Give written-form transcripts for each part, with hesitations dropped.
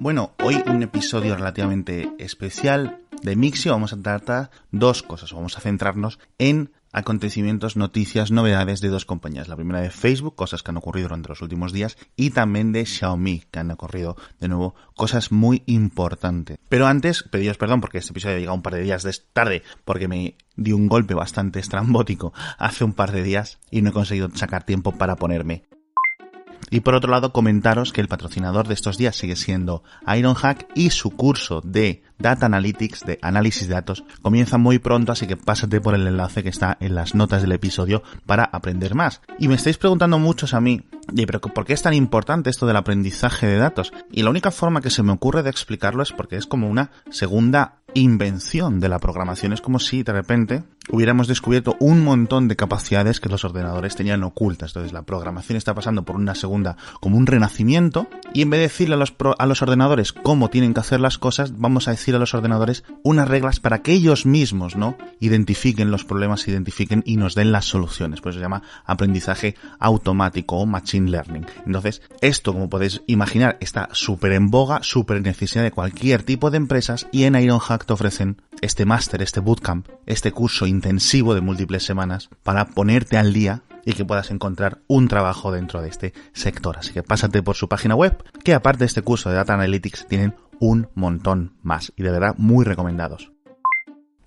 Bueno, hoy un episodio relativamente especial de Mixio. Vamos a tratar dos cosas. Vamos a centrarnos en acontecimientos, noticias, novedades de dos compañías. La primera de Facebook, cosas que han ocurrido durante los últimos días, y también de Xiaomi, que han ocurrido, de nuevo, cosas muy importantes. Pero antes, pediros perdón porque este episodio ha llegado un par de días tarde, porque me dio un golpe bastante estrambótico hace un par de días y no he conseguido sacar tiempo para ponerme. Y por otro lado, comentaros que el patrocinador de estos días sigue siendo Ironhack y su curso de Data Analytics, de análisis de datos, comienza muy pronto, así que pásate por el enlace que está en las notas del episodio para aprender más. Y me estáis preguntando muchos a mí, pero ¿por qué es tan importante esto del aprendizaje de datos? Y la única forma que se me ocurre de explicarlo es porque es como una segunda invención de la programación. Es como si de repente hubiéramos descubierto un montón de capacidades que los ordenadores tenían ocultas. Entonces la programación está pasando por una segunda, como un renacimiento, y en vez de decirle a los ordenadores cómo tienen que hacer las cosas, vamos a decir a los ordenadores unas reglas para que ellos mismos, ¿no?, identifiquen los problemas, identifiquen y nos den las soluciones. Por eso se llama aprendizaje automático o machine learning. Entonces, esto, como podéis imaginar, está súper en boga, súper en necesidad de cualquier tipo de empresas, y en Ironhack te ofrecen este máster, este bootcamp, este curso intensivo de múltiples semanas para ponerte al día y que puedas encontrar un trabajo dentro de este sector. Así que pásate por su página web, que aparte de este curso de Data Analytics tienen un montón más y de verdad muy recomendados.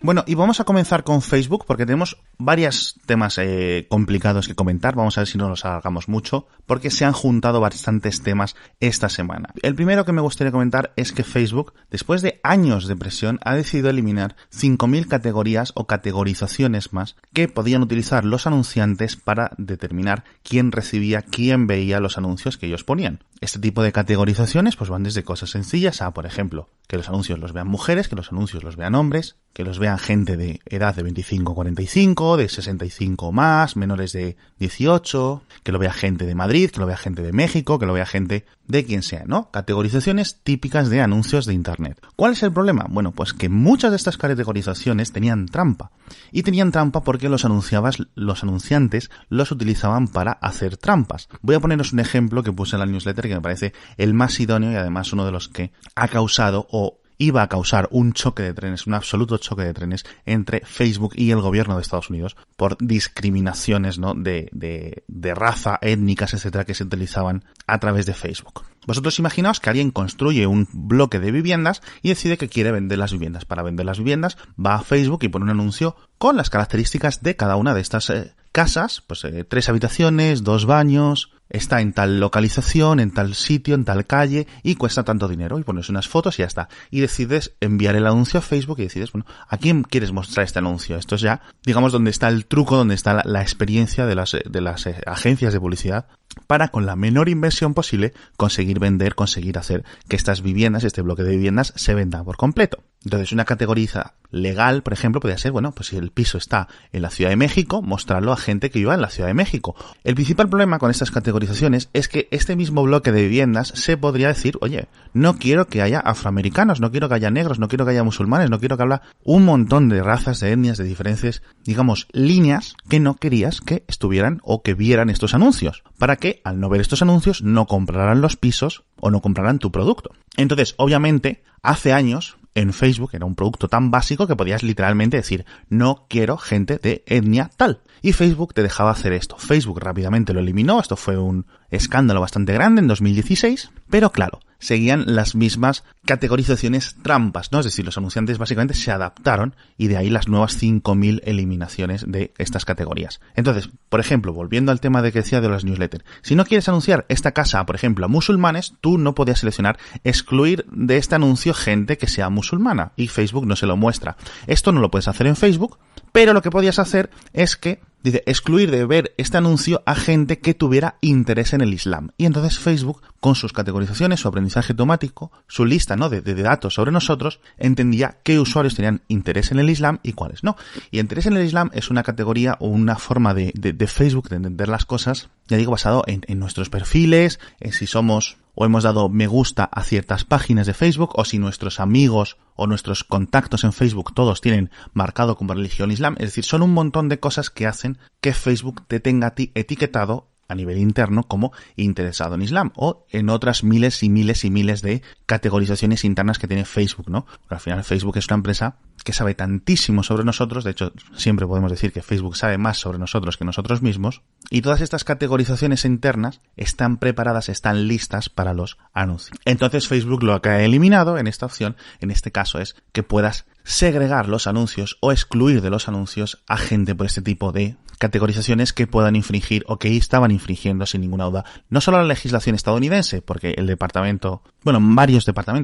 Bueno, y vamos a comenzar con Facebook porque tenemos varios temas complicados que comentar. Vamos a ver si no nos alargamos mucho porque se han juntado bastantes temas esta semana. El primero que me gustaría comentar es que Facebook, después de años de presión, ha decidido eliminar 5.000 categorías o categorizaciones más que podían utilizar los anunciantes para determinar quién recibía, quién veía los anuncios que ellos ponían. Este tipo de categorizaciones pues van desde cosas sencillas a, por ejemplo, que los anuncios los vean mujeres, que los anuncios los vean hombres, que los vean gente de edad de 25 a 45, de 65 o más, menores de 18, que lo vea gente de Madrid, que lo vea gente de México, que lo vea gente de quien sea, ¿no? Categorizaciones típicas de anuncios de Internet. ¿Cuál es el problema? Bueno, pues que muchas de estas categorizaciones tenían trampa. Y tenían trampa porque los anunciantes los utilizaban para hacer trampas. Voy a poneros un ejemplo que puse en la newsletter que me parece el más idóneo y además uno de los que ha causado o iba a causar un choque de trenes, un absoluto choque de trenes entre Facebook y el gobierno de Estados Unidos por discriminaciones, ¿no?, de raza, étnicas, etcétera, que se utilizaban a través de Facebook. Vosotros imaginaos que alguien construye un bloque de viviendas y decide que quiere vender las viviendas. Para vender las viviendas va a Facebook y pone un anuncio con las características de cada una de estas casas, pues 3 habitaciones, 2 baños, está en tal localización, en tal sitio, en tal calle y cuesta tanto dinero, y pones unas fotos y ya está. Y decides enviar el anuncio a Facebook y decides, bueno, ¿a quién quieres mostrar este anuncio? Esto es ya, digamos, donde está el truco, donde está la experiencia de las agencias de publicidad para, con la menor inversión posible, conseguir vender, conseguir hacer que estas viviendas, este bloque de viviendas, se venda por completo. Entonces, una categoría legal, por ejemplo, podría ser, bueno, pues si el piso está en la Ciudad de México, mostrarlo a gente que viva en la Ciudad de México. El principal problema con estas categorizaciones es que este mismo bloque de viviendas se podría decir, oye, no quiero que haya afroamericanos, no quiero que haya negros, no quiero que haya musulmanes, no quiero que haya un montón de razas, de etnias, de diferentes, digamos, líneas que no querías que estuvieran o que vieran estos anuncios, para que al no ver estos anuncios no compraran los pisos o no compraran tu producto. Entonces, obviamente, hace años en Facebook era un producto tan básico que podías literalmente decir, no quiero gente de etnia tal. Y Facebook te dejaba hacer esto. Facebook rápidamente lo eliminó, esto fue un escándalo bastante grande en 2016, pero claro, seguían las mismas categorizaciones trampas, ¿no? Es decir, los anunciantes básicamente se adaptaron y de ahí las nuevas 5.000 eliminaciones de estas categorías. Entonces, por ejemplo, volviendo al tema de que decía de las newsletters, si no quieres anunciar esta casa, por ejemplo, a musulmanes, tú no podías seleccionar excluir de este anuncio gente que sea musulmana y Facebook no se lo muestra. Esto no lo puedes hacer en Facebook, pero lo que podías hacer es que dice, excluir de ver este anuncio a gente que tuviera interés en el Islam. Y entonces Facebook, con sus categorizaciones, su aprendizaje automático, su lista, ¿no?, de datos sobre nosotros, entendía qué usuarios tenían interés en el Islam y cuáles no. Y interés en el Islam es una categoría o una forma de Facebook de entender las cosas, ya digo, basado en nuestros perfiles, en si somos o hemos dado me gusta a ciertas páginas de Facebook, o si nuestros amigos o nuestros contactos en Facebook todos tienen marcado como religión islam. Es decir, son un montón de cosas que hacen que Facebook te tenga a ti etiquetado a nivel interno como interesado en Islam, o en otras miles y miles y miles de categorizaciones internas que tiene Facebook, ¿no? Porque al final Facebook es una empresa que sabe tantísimo sobre nosotros, de hecho siempre podemos decir que Facebook sabe más sobre nosotros que nosotros mismos, y todas estas categorizaciones internas están preparadas, están listas para los anuncios. Entonces Facebook lo que ha eliminado en esta opción, en este caso, es que puedas segregar los anuncios o excluir de los anuncios a gente por este tipo de categorizaciones que puedan infringir o que estaban infringiendo sin ninguna duda no solo la legislación estadounidense, porque el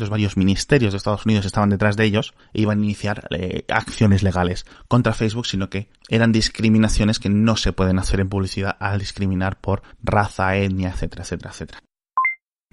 varios ministerios de Estados Unidos estaban detrás de ellos e iban a iniciar acciones legales contra Facebook, sino que eran discriminaciones que no se pueden hacer en publicidad al discriminar por raza, etnia, etcétera, etcétera, etcétera.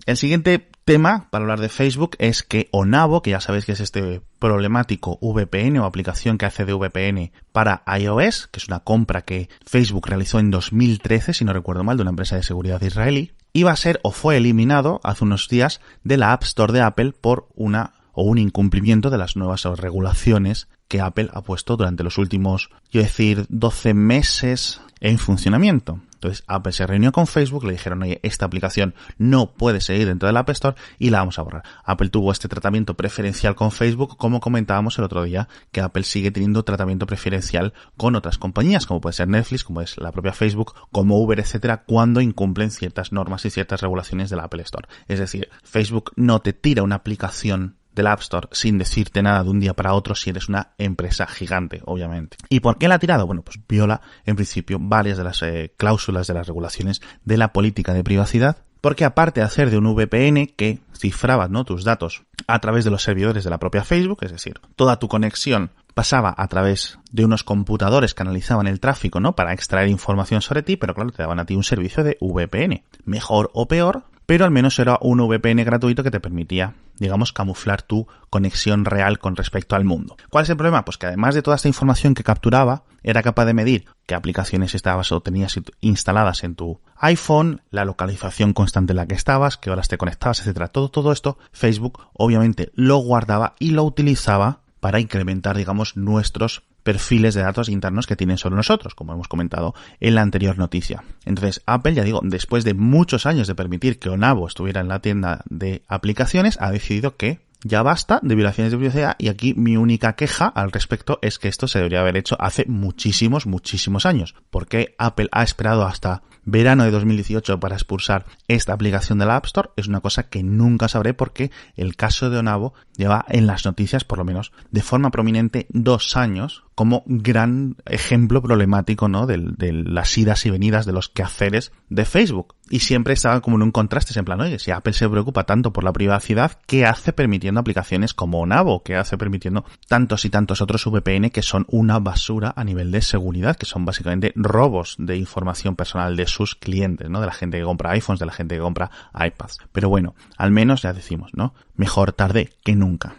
El siguiente tema para hablar de Facebook es que Onavo, que ya sabéis que es este problemático VPN o aplicación que hace de VPN para iOS, que es una compra que Facebook realizó en 2013, si no recuerdo mal, de una empresa de seguridad israelí, iba a ser o fue eliminado hace unos días de la App Store de Apple por un incumplimiento de las nuevas regulaciones que Apple ha puesto durante los últimos, 12 meses en funcionamiento. Entonces Apple se reunió con Facebook, le dijeron, oye, esta aplicación no puede seguir dentro del App Store y la vamos a borrar. Apple tuvo este tratamiento preferencial con Facebook, como comentábamos el otro día, que Apple sigue teniendo tratamiento preferencial con otras compañías, como puede ser Netflix, como es la propia Facebook, como Uber, etcétera, cuando incumplen ciertas normas y ciertas regulaciones de la Apple Store. Es decir, Facebook no te tira una aplicación del App Store sin decirte nada de un día para otro si eres una empresa gigante, obviamente. ¿Y por qué la ha tirado? Bueno, pues viola en principio varias de las cláusulas de las regulaciones de la política de privacidad, porque aparte de hacer de un VPN que cifraba, ¿no?, tus datos a través de los servidores de la propia Facebook, es decir, toda tu conexión pasaba a través de unos computadores que analizaban el tráfico, ¿no?, para extraer información sobre ti, pero claro, te daban a ti un servicio de VPN. Mejor o peor, pero al menos era un VPN gratuito que te permitía, digamos, camuflar tu conexión real con respecto al mundo. ¿Cuál es el problema? Pues que además de toda esta información que capturaba, era capaz de medir qué aplicaciones estabas o tenías instaladas en tu iPhone, la localización constante en la que estabas, qué horas te conectabas, etcétera. Todo esto, Facebook obviamente lo guardaba y lo utilizaba para incrementar, digamos, nuestros perfiles de datos internos que tienen sobre nosotros, como hemos comentado en la anterior noticia. Entonces, Apple, ya digo, después de muchos años de permitir que Onavo estuviera en la tienda de aplicaciones, ha decidido que ya basta de violaciones de privacidad, y aquí mi única queja al respecto es que esto se debería haber hecho hace muchísimos años. ¿Por qué Apple ha esperado hasta verano de 2018 para expulsar esta aplicación de la App Store? Es una cosa que nunca sabré, porque el caso de Onavo lleva en las noticias, por lo menos de forma prominente, 2 años, como gran ejemplo problemático, ¿no?, de las idas y venidas de los quehaceres de Facebook. Y siempre estaba como en un contraste, en plan, oye, si Apple se preocupa tanto por la privacidad, ¿qué hace permitiendo aplicaciones como Onavo? ¿Qué hace permitiendo tantos y tantos otros VPN que son una basura a nivel de seguridad, que son básicamente robos de información personal de sus clientes, ¿no?, de la gente que compra iPhones, de la gente que compra iPads? Pero bueno, al menos ya decimos, ¿no?, mejor tarde que nunca.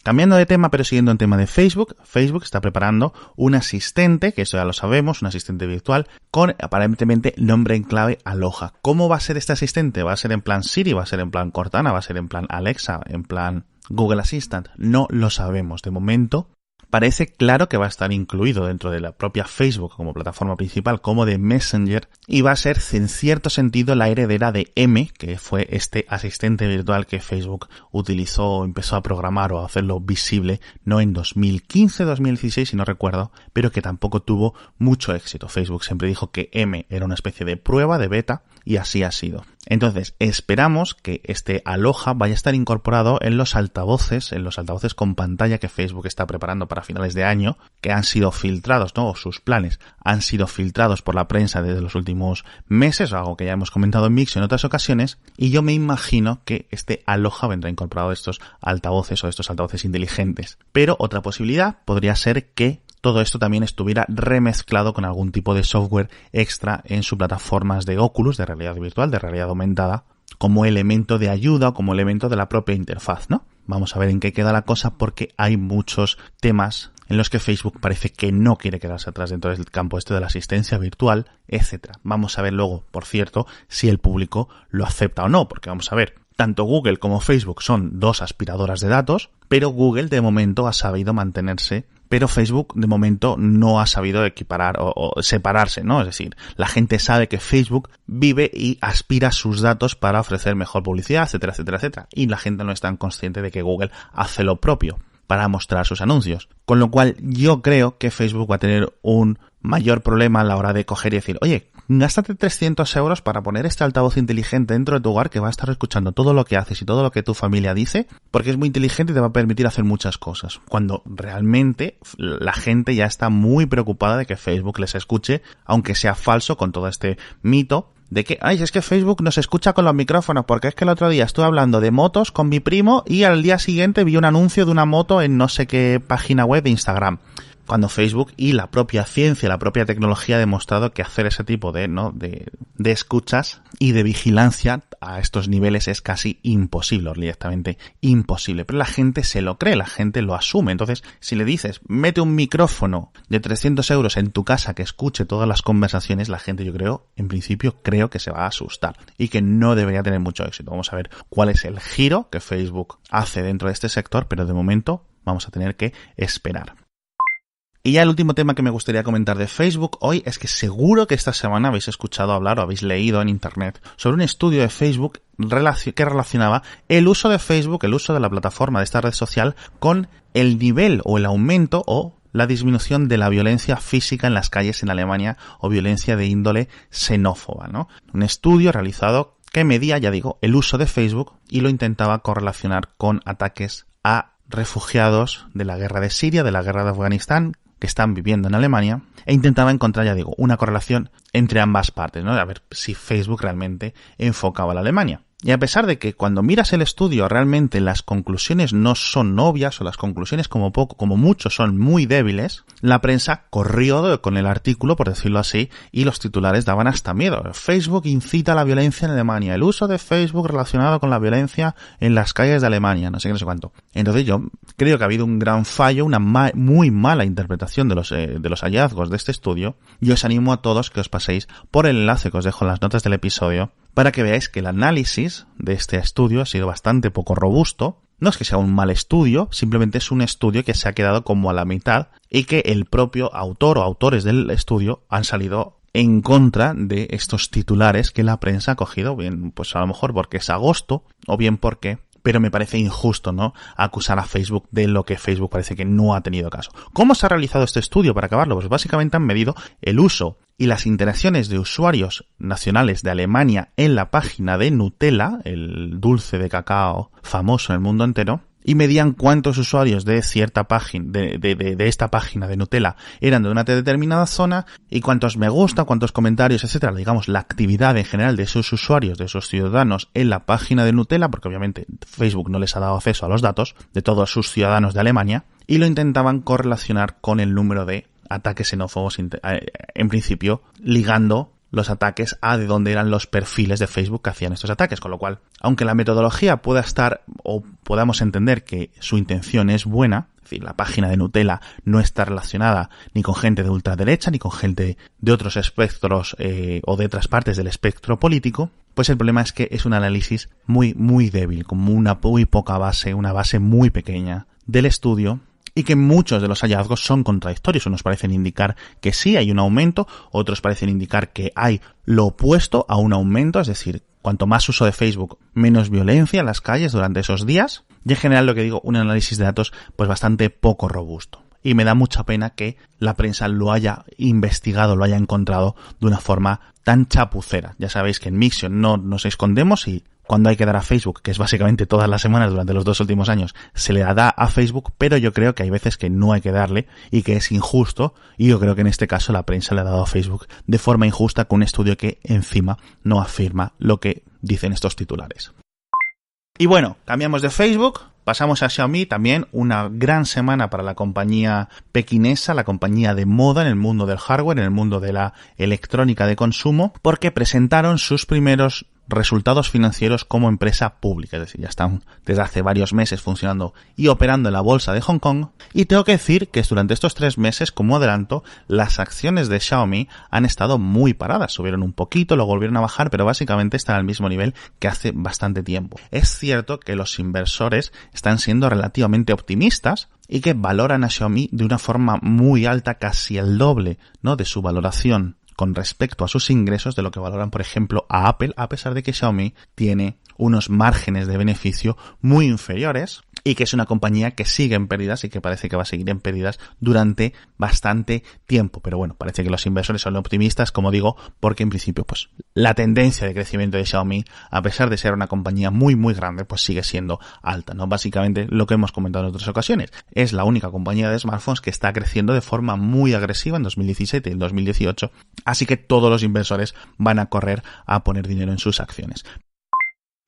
Cambiando de tema, pero siguiendo en tema de Facebook, Facebook está preparando un asistente, que eso ya lo sabemos, un asistente virtual, con aparentemente nombre en clave Aloha. ¿Cómo va a ser este asistente? ¿Va a ser en plan Siri? ¿Va a ser en plan Cortana? ¿Va a ser en plan Alexa? ¿En plan Google Assistant? No lo sabemos. De momento, parece claro que va a estar incluido dentro de la propia Facebook como plataforma principal, como de Messenger, y va a ser en cierto sentido la heredera de M, que fue este asistente virtual que Facebook utilizó, empezó a programar o a hacerlo visible, no en 2015, 2016, si no recuerdo, pero que tampoco tuvo mucho éxito. Facebook siempre dijo que M era una especie de prueba, de beta, y así ha sido. Entonces, esperamos que este Aloha vaya a estar incorporado en los altavoces con pantalla que Facebook está preparando para finales de año, que han sido filtrados, ¿no?, o sus planes han sido filtrados por la prensa desde los últimos meses, algo que ya hemos comentado en Mixio en otras ocasiones, y yo me imagino que este Aloha vendrá incorporado a estos altavoces o estos altavoces inteligentes. Pero otra posibilidad podría ser que todo esto también estuviera remezclado con algún tipo de software extra en sus plataformas de Oculus, de realidad virtual, de realidad aumentada, como elemento de ayuda o como elemento de la propia interfaz, ¿no? Vamos a ver en qué queda la cosa, porque hay muchos temas en los que Facebook parece que no quiere quedarse atrás dentro del campo de la asistencia virtual, etcétera. Vamos a ver luego, por cierto, si el público lo acepta o no, porque vamos a ver, tanto Google como Facebook son 2 aspiradoras de datos, pero Google de momento ha sabido mantenerse pero Facebook de momento no ha sabido equiparar o separarse, ¿no? Es decir, la gente sabe que Facebook vive y aspira a sus datos para ofrecer mejor publicidad, etcétera, etcétera, etcétera. Y la gente no es tan consciente de que Google hace lo propio para mostrar sus anuncios. Con lo cual yo creo que Facebook va a tener un mayor problema a la hora de coger y decir, oye, gástate 300 euros para poner este altavoz inteligente dentro de tu hogar que va a estar escuchando todo lo que haces y todo lo que tu familia dice, porque es muy inteligente y te va a permitir hacer muchas cosas. Cuando realmente la gente ya está muy preocupada de que Facebook les escuche, aunque sea falso, con todo este mito de que, es que Facebook nos escucha con los micrófonos, porque es que el otro día estuve hablando de motos con mi primo y al día siguiente vi un anuncio de una moto en no sé qué página web de Instagram. Cuando Facebook y la propia ciencia, la propia tecnología ha demostrado que hacer ese tipo de escuchas y de vigilancia a estos niveles es casi imposible, directamente imposible. Pero la gente se lo cree, la gente lo asume. Entonces, si le dices, mete un micrófono de 300 euros en tu casa que escuche todas las conversaciones, la gente, yo creo, en principio, creo que se va a asustar y que no debería tener mucho éxito. Vamos a ver cuál es el giro que Facebook hace dentro de este sector, pero de momento vamos a tener que esperar. Y ya el último tema que me gustaría comentar de Facebook hoy es que seguro que esta semana habéis escuchado hablar o habéis leído en internet sobre un estudio de Facebook que relacionaba el uso de Facebook, el uso de la plataforma de esta red social, con el nivel o el aumento o la disminución de la violencia física en las calles en Alemania o violencia de índole xenófoba, ¿no? Un estudio realizado que medía, ya digo, el uso de Facebook y lo intentaba correlacionar con ataques a refugiados de la guerra de Siria, de la guerra de Afganistán, que están viviendo en Alemania, e intentaba encontrar, ya digo, una correlación entre ambas partes, ¿no? A ver si Facebook realmente enfocaba a la Alemania. Y a pesar de que cuando miras el estudio realmente las conclusiones no son obvias o las conclusiones como mucho son muy débiles, la prensa corrió con el artículo, por decirlo así, y los titulares daban hasta miedo. Facebook incita a la violencia en Alemania, el uso de Facebook relacionado con la violencia en las calles de Alemania, no sé qué, no sé cuánto. Entonces yo creo que ha habido un gran fallo, una muy mala interpretación de los hallazgos de este estudio, y os animo a todos que os paséis por el enlace que os dejo en las notas del episodio para que veáis que el análisis de este estudio ha sido bastante poco robusto. No es que sea un mal estudio, simplemente es un estudio que se ha quedado como a la mitad y que el propio autor o autores del estudio han salido en contra de estos titulares que la prensa ha cogido, bien, pues a lo mejor porque es agosto o bien porque... Pero me parece injusto, ¿no?, acusar a Facebook de lo que Facebook parece que no ha tenido caso. ¿Cómo se ha realizado este estudio para acabarlo? Pues básicamente han medido el uso y las interacciones de usuarios nacionales de Alemania en la página de Nutella, el dulce de cacao famoso en el mundo entero, y medían cuántos usuarios de cierta página, de esta página de Nutella eran de una determinada zona y cuántos me gusta, cuántos comentarios, etcétera. Digamos, la actividad en general de esos usuarios, de esos ciudadanos en la página de Nutella, porque obviamente Facebook no les ha dado acceso a los datos de todos sus ciudadanos de Alemania, y lo intentaban correlacionar con el número de ataques xenófobos, en principio ligando los ataques a de dónde eran los perfiles de Facebook que hacían estos ataques, con lo cual, aunque la metodología pueda estar o podamos entender que su intención es buena, es decir, la página de Nutella no está relacionada ni con gente de ultraderecha ni con gente de otros espectros o de otras partes del espectro político, pues el problema es que es un análisis muy débil, como una muy poca base, una base muy pequeña del estudio, y que muchos de los hallazgos son contradictorios. Unos parecen indicar que sí hay un aumento, otros parecen indicar que hay lo opuesto a un aumento, es decir, cuanto más uso de Facebook, menos violencia en las calles durante esos días. Y en general, lo que digo, un análisis de datos pues bastante poco robusto. Y me da mucha pena que la prensa lo haya investigado, lo haya encontrado de una forma tan chapucera. Ya sabéis que en Mixion no nos escondemos y cuando hay que dar a Facebook, que es básicamente todas las semanas durante los 2 últimos años, se le da a Facebook, pero yo creo que hay veces que no hay que darle y que es injusto, y yo creo que en este caso la prensa le ha dado a Facebook de forma injusta con un estudio que encima no afirma lo que dicen estos titulares. Y bueno, cambiamos de Facebook, pasamos a Xiaomi, también una gran semana para la compañía pequinesa, la compañía de moda en el mundo del hardware, en el mundo de la electrónica de consumo, porque presentaron sus primeros resultados financieros como empresa pública, es decir, ya están desde hace varios meses funcionando y operando en la bolsa de Hong Kong, y tengo que decir que durante estos 3 meses, como adelanto, las acciones de Xiaomi han estado muy paradas, subieron un poquito, luego volvieron a bajar, pero básicamente están al mismo nivel que hace bastante tiempo. Es cierto que los inversores están siendo relativamente optimistas y que valoran a Xiaomi de una forma muy alta, casi el doble, ¿no?, de su valoración con respecto a sus ingresos de lo que valoran, por ejemplo, a Apple, a pesar de que Xiaomi tiene unos márgenes de beneficio muy inferiores y que es una compañía que sigue en pérdidas y que parece que va a seguir en pérdidas durante bastante tiempo. Pero bueno, parece que los inversores son optimistas, como digo, porque en principio pues la tendencia de crecimiento de Xiaomi, a pesar de ser una compañía muy muy grande, pues sigue siendo alta, ¿no? Básicamente lo que hemos comentado en otras ocasiones, es la única compañía de smartphones que está creciendo de forma muy agresiva en 2017 y en 2018, así que todos los inversores van a correr a poner dinero en sus acciones.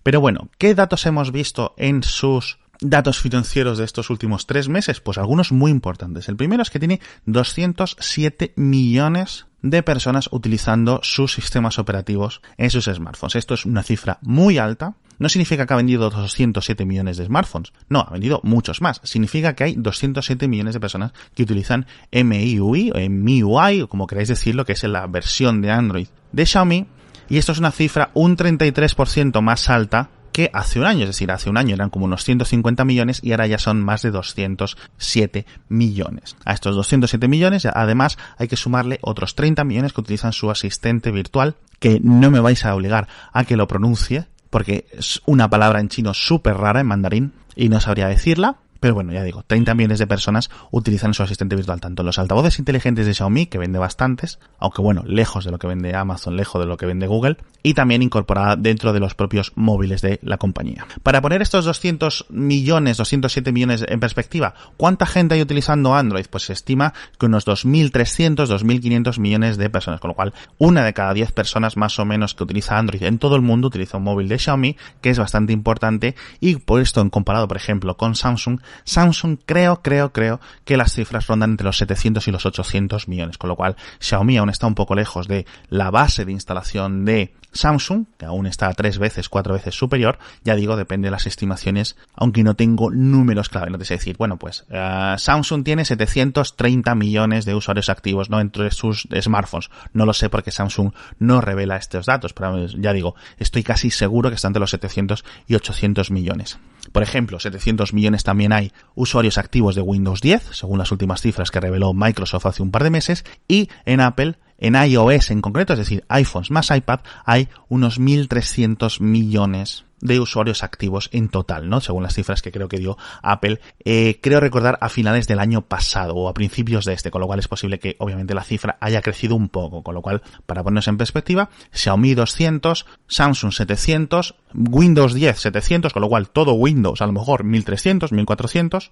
Pero bueno, ¿qué datos hemos visto en sus datos financieros de estos últimos 3 meses? Pues algunos muy importantes. El primero es que tiene 207 millones de personas utilizando sus sistemas operativos en sus smartphones. Esto es una cifra muy alta. No significa que ha vendido 207 millones de smartphones. No, ha vendido muchos más. Significa que hay 207 millones de personas que utilizan MIUI o MIUI, o como queráis decirlo, que es la versión de Android de Xiaomi. Y esto es una cifra un 33% más alta que hace un año. Es decir, hace un año eran como unos 150 millones y ahora ya son más de 207 millones. A estos 207 millones, además, hay que sumarle otros 30 millones que utilizan su asistente virtual, que no me vais a obligar a que lo pronuncie, porque es una palabra en chino súper rara en mandarín y no sabría decirla. Pero bueno, ya digo, 30 millones de personas utilizan su asistente virtual, tanto en los altavoces inteligentes de Xiaomi, que vende bastantes, aunque bueno, lejos de lo que vende Amazon, lejos de lo que vende Google, y también incorporada dentro de los propios móviles de la compañía. Para poner estos 207 millones en perspectiva, ¿cuánta gente hay utilizando Android? Pues se estima que unos 2.300, 2.500 millones de personas, con lo cual una de cada 10 personas más o menos que utiliza Android en todo el mundo utiliza un móvil de Xiaomi, que es bastante importante, y por esto, en comparado, por ejemplo, con Samsung creo que las cifras rondan entre los 700 y los 800 millones, con lo cual Xiaomi aún está un poco lejos de la base de instalación de Samsung, que aún está 3 veces, 4 veces superior. Ya digo, depende de las estimaciones, aunque no tengo números clave. No te sé decir, bueno, pues Samsung tiene 730 millones de usuarios activos, ¿no?, entre sus smartphones. No lo sé porque Samsung no revela estos datos, pero ya digo, estoy casi seguro que está entre los 700 y 800 millones. Por ejemplo, 700 millones también hay usuarios activos de Windows 10, según las últimas cifras que reveló Microsoft hace un par de meses, y en Apple, en iOS en concreto, es decir, iPhones más iPad, hay unos 1.300 millones de usuarios activos en total, ¿no?, según las cifras que creo que dio Apple, creo recordar a finales del año pasado o a principios de este, con lo cual es posible que obviamente la cifra haya crecido un poco, con lo cual, para ponernos en perspectiva, Xiaomi 200, Samsung 700, Windows 10 700, con lo cual todo Windows a lo mejor 1.300, 1.400,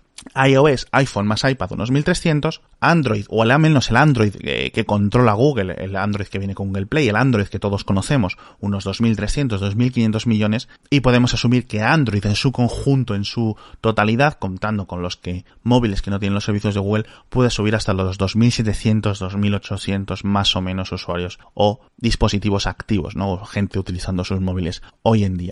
iOS, iPhone más iPad unos 1.300, Android, o al menos el Android que controla Google, el Android que viene con Google Play, el Android que todos conocemos, unos 2.300, 2.500 millones, y podemos asumir que Android en su conjunto, en su totalidad, contando con los móviles que no tienen los servicios de Google, puede subir hasta los 2.700, 2.800 más o menos usuarios o dispositivos activos, ¿no?, o gente utilizando sus móviles hoy en día.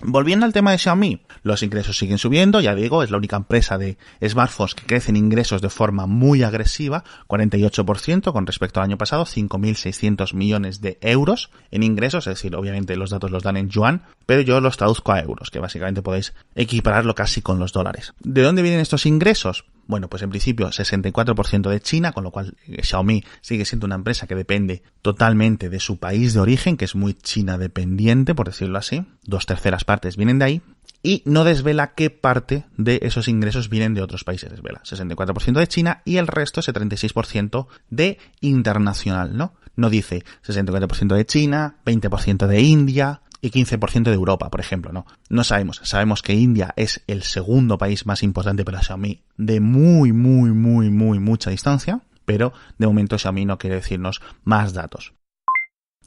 Volviendo al tema de Xiaomi, los ingresos siguen subiendo, ya digo, es la única empresa de smartphones que crece en ingresos de forma muy agresiva, 48% con respecto al año pasado, 5.600 millones de euros en ingresos, es decir, obviamente los datos los dan en yuan, pero yo los traduzco a euros, que básicamente podéis equipararlo casi con los dólares. ¿De dónde vienen estos ingresos? Bueno, pues en principio 64% de China, con lo cual Xiaomi sigue siendo una empresa que depende totalmente de su país de origen, que es muy China dependiente, por decirlo así. 2/3 partes vienen de ahí. Y no desvela qué parte de esos ingresos vienen de otros países. Desvela 64% de China y el resto, ese 36% de internacional, ¿no? No dice 64% de China, 20% de India y 15% de Europa, por ejemplo, ¿no? No sabemos. Sabemos que India es el segundo país más importante para Xiaomi de mucha distancia, pero de momento Xiaomi no quiere decirnos más datos.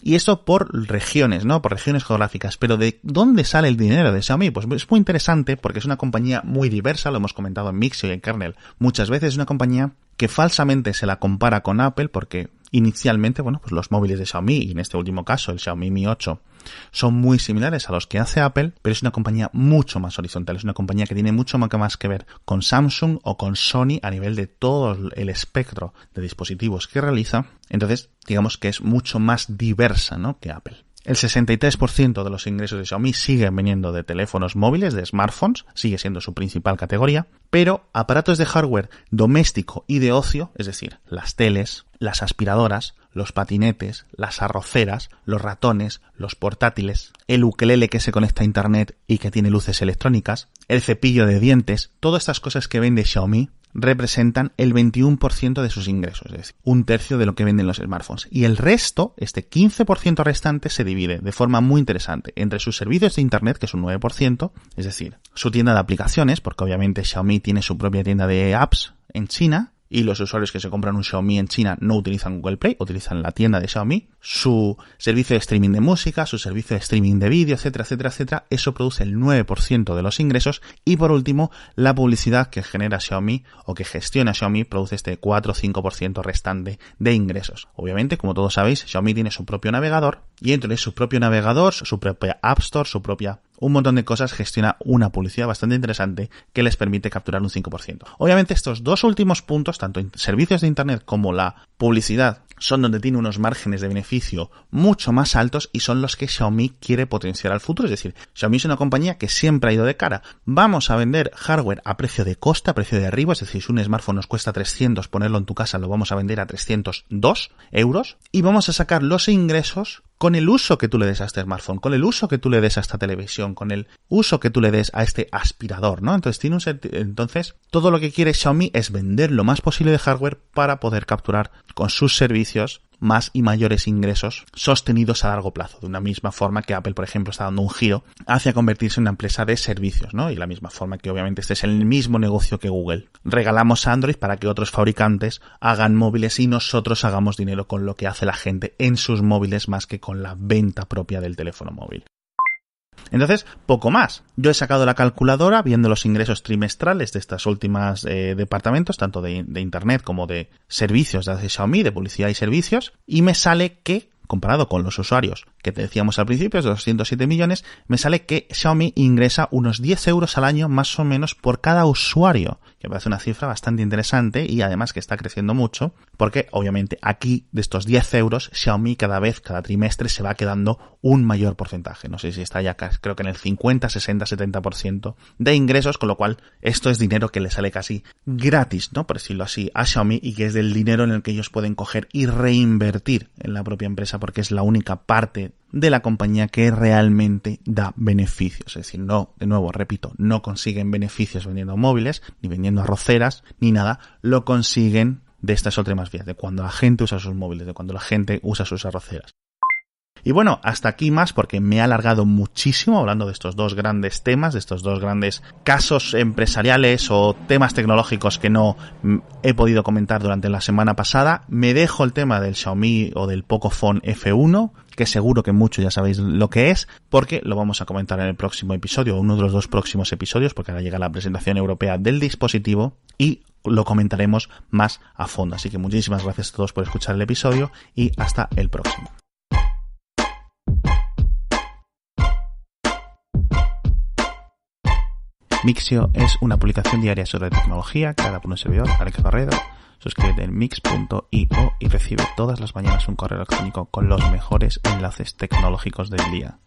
Y eso por regiones, ¿no? Por regiones geográficas. Pero ¿de dónde sale el dinero de Xiaomi? Pues es muy interesante porque es una compañía muy diversa, lo hemos comentado en Mixio y en Kernel muchas veces. Es una compañía que falsamente se la compara con Apple porque inicialmente, bueno, pues los móviles de Xiaomi, y en este último caso el Xiaomi Mi 8, son muy similares a los que hace Apple, pero es una compañía mucho más horizontal, es una compañía que tiene mucho más que ver con Samsung o con Sony a nivel de todo el espectro de dispositivos que realiza. Entonces, digamos que es mucho más diversa, ¿no?, que Apple. El 63% de los ingresos de Xiaomi siguen viniendo de teléfonos móviles, de smartphones, sigue siendo su principal categoría, pero aparatos de hardware doméstico y de ocio, es decir, las teles, las aspiradoras, los patinetes, las arroceras, los ratones, los portátiles, el ukelele que se conecta a internet y que tiene luces electrónicas, el cepillo de dientes, todas estas cosas que vende Xiaomi representan el 21% de sus ingresos, es decir, un tercio de lo que venden los smartphones. Y el resto, este 15% restante, se divide de forma muy interesante entre sus servicios de internet, que es un 9%, es decir, su tienda de aplicaciones, porque obviamente Xiaomi tiene su propia tienda de apps en China, y los usuarios que se compran un Xiaomi en China no utilizan Google Play, utilizan la tienda de Xiaomi, su servicio de streaming de música, su servicio de streaming de vídeo, etcétera, etcétera, etcétera. Eso produce el 9% de los ingresos. Y por último, la publicidad que genera Xiaomi o que gestiona Xiaomi produce este 4 o 5% restante de ingresos. Obviamente, como todos sabéis, Xiaomi tiene su propio navegador y entre su propio navegador, su propia App Store, un montón de cosas, gestiona una publicidad bastante interesante que les permite capturar un 5%. Obviamente estos dos últimos puntos, tanto en servicios de internet como la publicidad, son donde tiene unos márgenes de beneficio mucho más altos y son los que Xiaomi quiere potenciar al futuro. Es decir, Xiaomi es una compañía que siempre ha ido de cara. Vamos a vender hardware a precio de costa, a precio de arriba, es decir, si un smartphone nos cuesta 300, ponerlo en tu casa lo vamos a vender a 302 euros y vamos a sacar los ingresos con el uso que tú le des a este smartphone, con el uso que tú le des a esta televisión, con el uso que tú le des a este aspirador, ¿no? Entonces, todo lo que quiere Xiaomi es vender lo más posible de hardware para poder capturar con sus servicios más y mayores ingresos sostenidos a largo plazo, de una misma forma que Apple, por ejemplo, está dando un giro hacia convertirse en una empresa de servicios, ¿no? Y la misma forma que obviamente este es el mismo negocio que Google. Regalamos Android para que otros fabricantes hagan móviles y nosotros hagamos dinero con lo que hace la gente en sus móviles más que con la venta propia del teléfono móvil. Entonces, poco más. Yo he sacado la calculadora viendo los ingresos trimestrales de estas últimas departamentos, tanto de internet como de servicios de Xiaomi, de publicidad y servicios, y me sale que, comparado con los usuarios que te decíamos al principio, de 207 millones, me sale que Xiaomi ingresa unos 10 euros al año más o menos por cada usuario, que me parece una cifra bastante interesante y además que está creciendo mucho, porque obviamente aquí de estos 10 euros Xiaomi cada trimestre se va quedando un mayor porcentaje. No sé si está ya creo que en el 50, 60, 70% de ingresos, con lo cual esto es dinero que le sale casi gratis, ¿no? Por decirlo así, a Xiaomi y que es del dinero en el que ellos pueden coger y reinvertir en la propia empresa porque es la única parte de la compañía que realmente da beneficios. Es decir, no, de nuevo, repito, no consiguen beneficios vendiendo móviles, ni vendiendo arroceras, ni nada, lo consiguen de estas últimas vías, de cuando la gente usa sus móviles, de cuando la gente usa sus arroceras. Y bueno, hasta aquí más porque me he alargado muchísimo hablando de estos dos grandes temas, de estos dos grandes casos empresariales o temas tecnológicos que no he podido comentar durante la semana pasada. Me dejo el tema del Xiaomi o del Pocophone F1, que seguro que muchos ya sabéis lo que es, porque lo vamos a comentar en el próximo episodio, uno de los dos próximos episodios, porque ahora llega la presentación europea del dispositivo y lo comentaremos más a fondo. Así que muchísimas gracias a todos por escuchar el episodio y hasta el próximo. Mixio es una publicación diaria sobre tecnología creada por un servidor, Alex Barredo. Suscríbete en mix.io y recibe todas las mañanas un correo electrónico con los mejores enlaces tecnológicos del día.